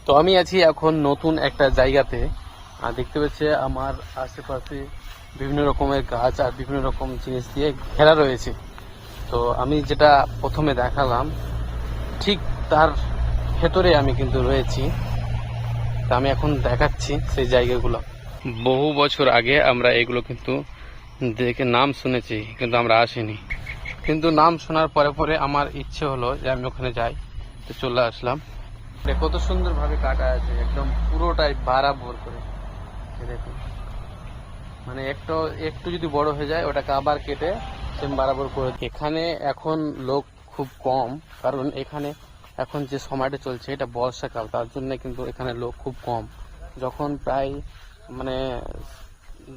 তো আমি আছি এখন নতুন একটা জায়গাতে, আর দেখতে পাচ্ছি আমার আশেপাশে বিভিন্ন রকমের গাছ আর বিভিন্ন রকম জিনিস দিয়ে ঘেরা রয়েছে। তো আমি যেটা প্রথমে দেখালাম ঠিক তার ভেতরে আমি কিন্তু রয়েছি। তা আমি এখন দেখাচ্ছি সেই জায়গাগুলো। বহু বছর আগে আমরা এগুলো কিন্তু দেখে নাম শুনেছি, কিন্তু আমরা আসিনি। কিন্তু নাম শোনার পরে পরে আমার ইচ্ছে হলো যে আমি ওখানে যাই, তো চলে আসলাম। কত সুন্দর ভাবে কাটা আছে, একদম পুরোটাই বরাবর করে। দেখুন, মানে একটু একটু যদি বড় হয়ে যায় ওটাকে আবার কেটে সেম বরাবর করে। এখানে এখন লোক খুব কম, কারণ এখানে এখন যে সময়টা চলছে এটা বর্ষাকাল, তার জন্য কিন্তু এখানে লোক খুব কম। যখন প্রায় মানে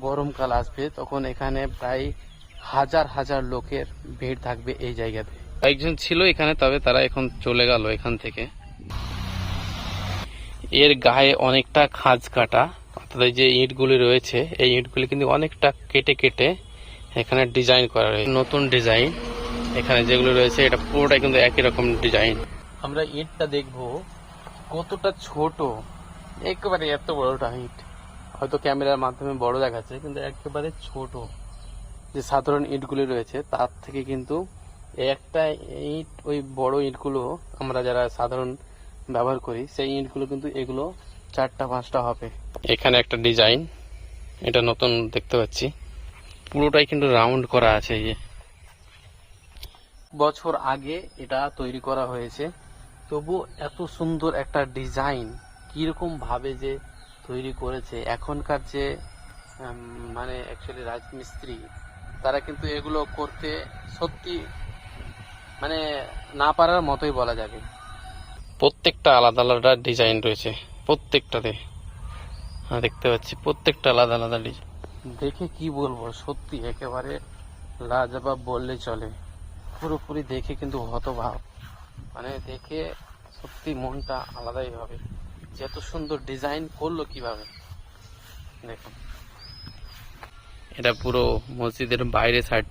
গরমকাল আসবে তখন এখানে প্রায় হাজার হাজার লোকের ভিড় থাকবে এই জায়গাতে। একজন ছিল এখানে, তবে তারা এখন চলে গেল এখান থেকে। এর গায়ে অনেকটা খাঁজ কাটা, অর্থাৎ এই যে ইটগুলি রয়েছে এই ইটগুলি কিন্তু অনেকটা কেটে কেটে এখানে ডিজাইন করা রয়েছে, নতুন ডিজাইন। এখানে যেগুলো রয়েছে এটা পুরোটাই কিন্তু একই রকম ডিজাইন। আমরা ইটটা দেখবো কতটা ছোট, একেবারে এত বড়টা ইট। হয়তো ক্যামেরার মাধ্যমে বড় দেখাচ্ছে, কিন্তু একেবারে ছোট। যে সাধারণ ইটগুলি রয়েছে তার থেকে কিন্তু একটা ইট, ওই বড় ইটগুলো আমরা যারা সাধারণ ব্যবহার করি সেই ইটগুলো কিন্তু এগুলো 4-5টা হবে। এখানে একটা ডিজাইন, এটা নতুন দেখতে পাচ্ছি, পুরোটাই কিন্তু রাউন্ড করা আছে। এই যে বছর আগে এটা তৈরি করা হয়েছে, তবু এত সুন্দর একটা ডিজাইন কিরকম ভাবে যে তৈরি করেছে এখনকার যে মানে অ্যাকচুয়ালি রাজমিস্ত্রি, তারা কিন্তু এগুলো করতে সত্যি মানে না পারার মতোই বলা যাবে। প্রত্যেকটা আলাদা আলাদা ডিজাইন রয়েছে, প্রত্যেকটাতে দেখতে পাচ্ছি প্রত্যেকটা আলাদা আলাদা ডিজাইন। দেখে কি বলবো, সত্যি একেবারে লাজবাব বললে চলে। পুরোপুরি দেখে কিন্তু হতবাক, মানে দেখে সত্যি মনটা আলাদাই হবে যে এত সুন্দর ডিজাইন করলো কিভাবে। দেখুন, এটা পুরো মসজিদের বাইরে সাইড।